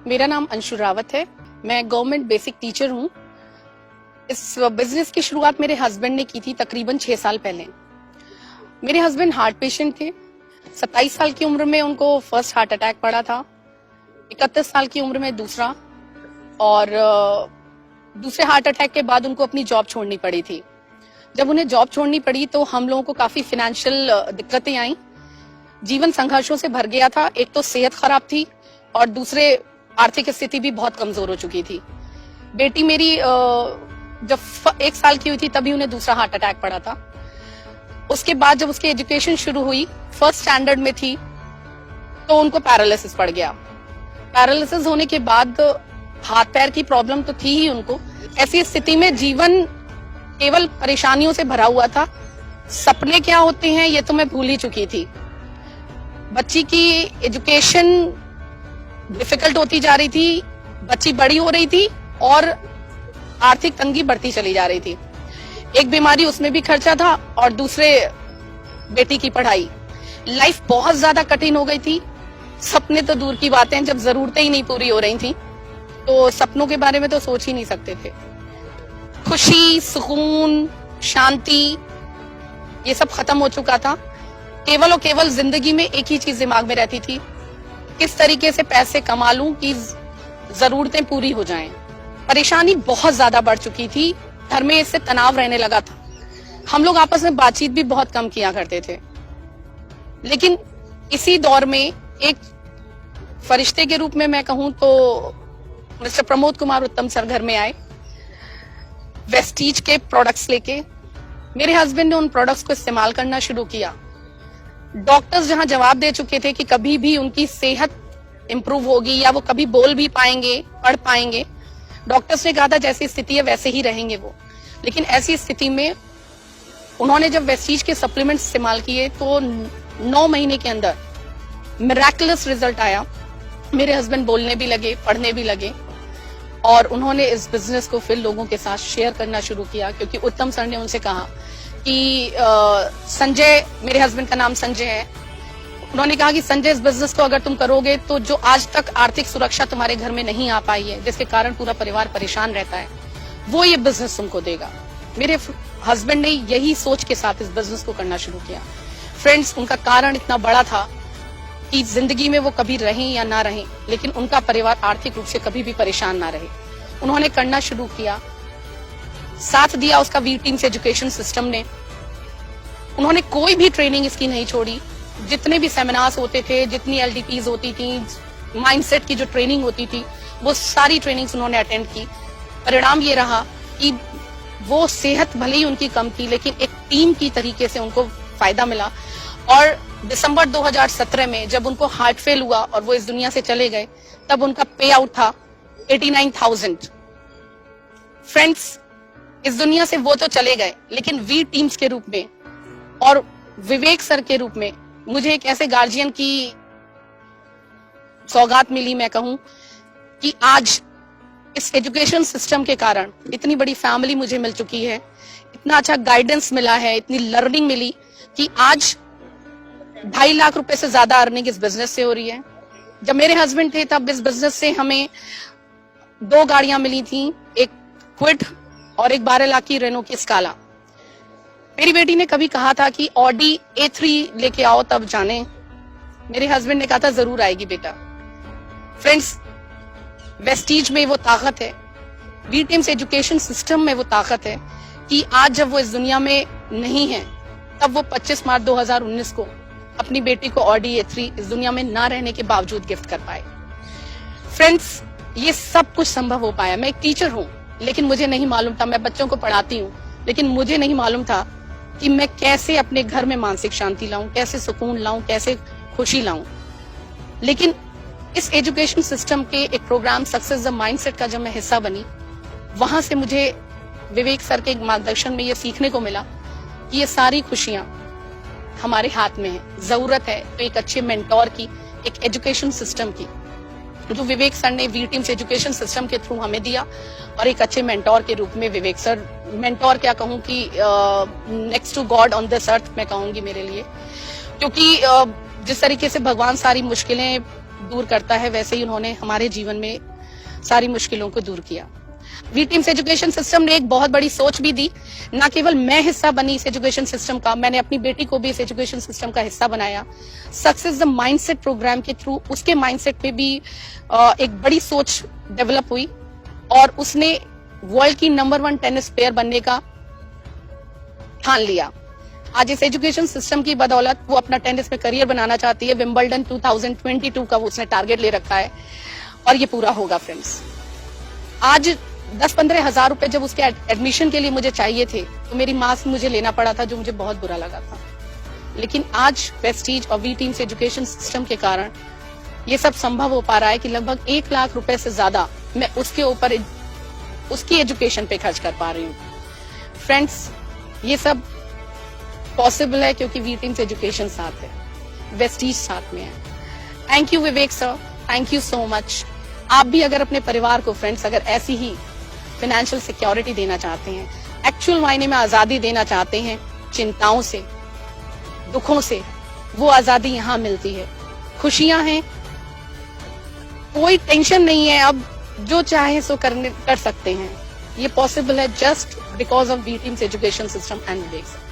मेरा नाम अंशु रावत है। मैं गवर्नमेंट बेसिक टीचर हूँ। इस बिजनेस की शुरुआत मेरे हस्बैंड ने की थी तकरीबन 6 साल पहले। मेरे हस्बैंड हार्ट पेशेंट थे। 27 साल की उम्र में उनको फर्स्ट हार्ट अटैक पड़ा था, 31 साल की उम्र में दूसरा, और दूसरे हार्ट अटैक के बाद उनको अपनी जॉब छोड़नी पड़ी थी। जब उन्हें जॉब छोड़नी पड़ी तो हम लोगों को काफी फाइनेंशियल दिक्कतें आई। जीवन संघर्षों से भर गया था। एक तो सेहत खराब थी और दूसरे आर्थिक स्थिति भी बहुत कमजोर हो चुकी थी। बेटी मेरी जब 1 साल की हुई थी तभी उन्हें दूसरा हार्ट अटैक पड़ा था। उसके बाद जब उसकी एजुकेशन शुरू हुई, फर्स्ट स्टैंडर्ड में थी, तो उनको पैरालिसिस पड़ गया। पैरालिसिस होने के बाद हाथ पैर की प्रॉब्लम तो थी ही उनको। ऐसी स्थिति में जीवन केवल परेशानियों से भरा हुआ था। सपने क्या होते हैं ये तो मैं भूल ही चुकी थी। बच्ची की एजुकेशन डिफिकल्ट होती जा रही थी, बच्ची बड़ी हो रही थी और आर्थिक तंगी बढ़ती चली जा रही थी। एक बीमारी, उसमें भी खर्चा था, और दूसरे बेटी की पढ़ाई। लाइफ बहुत ज्यादा कठिन हो गई थी। सपने तो दूर की बातें, जब जरूरतें ही नहीं पूरी हो रही थी तो सपनों के बारे में तो सोच ही नहीं सकते थे। खुशी, सुकून, शांति, ये सब खत्म हो चुका था। केवल और केवल जिंदगी में एक ही चीज दिमाग में रहती थी, किस तरीके से पैसे कमा लूं कि जरूरतें पूरी हो जाएं। परेशानी बहुत ज्यादा बढ़ चुकी थी। घर में इससे तनाव रहने लगा था। हम लोग आपस में बातचीत भी बहुत कम किया करते थे। लेकिन इसी दौर में एक फरिश्ते के रूप में मैं कहूं तो मिस्टर प्रमोद कुमार उत्तम सर घर में आए, वेस्टीज के प्रोडक्ट्स लेके। मेरे हस्बैंड ने उन प्रोडक्ट्स को इस्तेमाल करना शुरू किया। डॉक्टर्स जहां जवाब दे चुके थे कि कभी भी उनकी सेहत इंप्रूव होगी या वो कभी बोल भी पाएंगे, पढ़ पाएंगे, डॉक्टर्स ने कहा था जैसी स्थिति है वैसे ही रहेंगे वो। लेकिन ऐसी स्थिति में उन्होंने जब वेस्टीज के सप्लीमेंट्स इस्तेमाल किए तो 9 महीने के अंदर मिरेकुलस रिजल्ट आया। मेरे हस्बैंड बोलने भी लगे, पढ़ने भी लगे, और उन्होंने इस बिजनेस को फिर लोगों के साथ शेयर करना शुरू किया। क्योंकि उत्तम सर ने उनसे कहा कि संजय, मेरे हस्बैंड का नाम संजय है, उन्होंने कहा कि संजय, इस बिजनेस को अगर तुम करोगे तो जो आज तक आर्थिक सुरक्षा तुम्हारे घर में नहीं आ पाई है, जिसके कारण पूरा परिवार परेशान रहता है, वो ये बिजनेस तुमको देगा। मेरे हस्बैंड ने यही सोच के साथ इस बिजनेस को करना शुरू किया। फ्रेंड्स, उनका कारण इतना बड़ा था कि जिंदगी में वो कभी रहें या ना रहें, लेकिन उनका परिवार आर्थिक रूप से कभी भी परेशान ना रहे। उन्होंने करना शुरू किया, साथ दिया उसका वी टीम्स एजुकेशन सिस्टम ने। उन्होंने कोई भी ट्रेनिंग इसकी नहीं छोड़ी। जितने भी सेमिनार्स होते थे, जितनी LDPs होती थी, माइंडसेट की जो ट्रेनिंग होती थी, वो सारी ट्रेनिंग्स उन्होंने अटेंड की। परिणाम ये रहा कि वो सेहत भले ही उनकी कम थी, लेकिन एक टीम की तरीके से उनको फायदा मिला। और दिसंबर 2017 में जब उनको हार्ट फेल हुआ और वो इस दुनिया से चले गए, तब उनका पे आउट था 89,000। फ्रेंड्स, इस दुनिया से वो तो चले गए, लेकिन वी टीम्स के रूप में और विवेक सर के रूप में मुझे एक ऐसे गार्जियन की सौगात मिली। मैं कहूं कि आज इस एजुकेशन सिस्टम के कारण इतनी बड़ी फैमिली मुझे मिल चुकी है, इतना अच्छा गाइडेंस मिला है, इतनी लर्निंग मिली कि आज 2.5 लाख रुपए से ज्यादा अर्निंग इस बिजनेस से हो रही है। जब मेरे हस्बैंड थे तब इस बिजनेस से हमें 2 गाड़ियां मिली थी, एक क्विड और एक 12 लाख की रेनो की स्काला। मेरी बेटी ने कभी कहा था कि ऑडी A3 लेके आओ तब जाने। मेरे हस्बैंड ने कहा था जरूर आएगी बेटा। फ्रेंड्स, वेस्टीज में वो ताकत है, वी टीम्स एजुकेशन सिस्टम में वो ताकत है कि आज जब वो इस दुनिया में नहीं है, तब वो 25 मार्च 2019 को अपनी बेटी को ऑडी A3 इस दुनिया में ना रहने के बावजूद गिफ्ट कर पाए। फ्रेंड्स, ये सब कुछ संभव हो पाया। मैं एक टीचर हूँ, लेकिन मुझे नहीं मालूम था, मैं बच्चों को पढ़ाती हूँ, लेकिन मुझे नहीं मालूम था कि मैं कैसे अपने घर में मानसिक शांति लाऊं, कैसे सुकून लाऊं, कैसे खुशी लाऊं। लेकिन इस एजुकेशन सिस्टम के एक प्रोग्राम सक्सेस द माइंडसेट का जब मैं हिस्सा बनी, वहां से मुझे विवेक सर के मार्गदर्शन में ये सीखने को मिला कि ये सारी खुशियां हमारे हाथ में है। जरूरत है तो एक अच्छे मेंटोर की, एक एजुकेशन सिस्टम की, जो विवेक सर ने वी टीम्स एजुकेशन सिस्टम के थ्रू हमें दिया। और एक अच्छे मेंटोर के रूप में विवेक सर, मेंटोर क्या कहूँ कि next to God on this earth मैं कहूंगी मेरे लिए। क्योंकि जिस तरीके से भगवान सारी मुश्किलें दूर करता है, वैसे ही उन्होंने हमारे जीवन में सारी मुश्किलों को दूर किया। वी टीम्स एजुकेशन सिस्टम ने एक बहुत बड़ी सोच भी दी। ना केवल मैं हिस्सा बनी इस एजुकेशन सिस्टम का, मैंने अपनी बेटी को भी इस एजुकेशन सिस्टम का हिस्सा बनाया। सक्सेस द माइंडसेट प्रोग्राम के थ्रू उसके माइंडसेट पे भी एक बड़ी सोच डेवलप हुई और उसने वर्ल्ड की नंबर 1 टेनिस प्लेयर बनने का ठान लिया। आज इस एजुकेशन सिस्टम की बदौलत वो अपना टेनिस में करियर बनाना चाहती है। विंबलडन 2022 का वो उसने टारगेट ले रखा है और ये पूरा होगा फ्रेंड्स। आज 10-15 हजार रुपए जब उसके एडमिशन के लिए मुझे चाहिए थे तो मेरी माँ से मुझे लेना पड़ा था, जो मुझे बहुत बुरा लगा था। लेकिन आज प्रेस्टीज और वी टीम्स एजुकेशन सिस्टम के कारण ये सब संभव हो पा रहा है कि लगभग 1 लाख रुपए से ज्यादा मैं उसके ऊपर उसकी एजुकेशन पे खर्च कर पा रही हूँ। फ्रेंड्स, ये सब पॉसिबल है क्योंकि वी टीम्स एजुकेशन साथ है, वेस्टीज साथ में है। Thank you Vivek sir, thank you so much. आप भी अगर अपने परिवार को फ्रेंड्स अगर ऐसी ही फाइनेंशियल सिक्योरिटी देना चाहते हैं, एक्चुअल मायने में आजादी देना चाहते हैं चिंताओं से, दुखों से, वो आजादी यहाँ मिलती है। खुशियां हैं, कोई टेंशन नहीं है, अब जो चाहे सो कर सकते हैं। ये पॉसिबल है just because of V Teams education system and Vivek sir.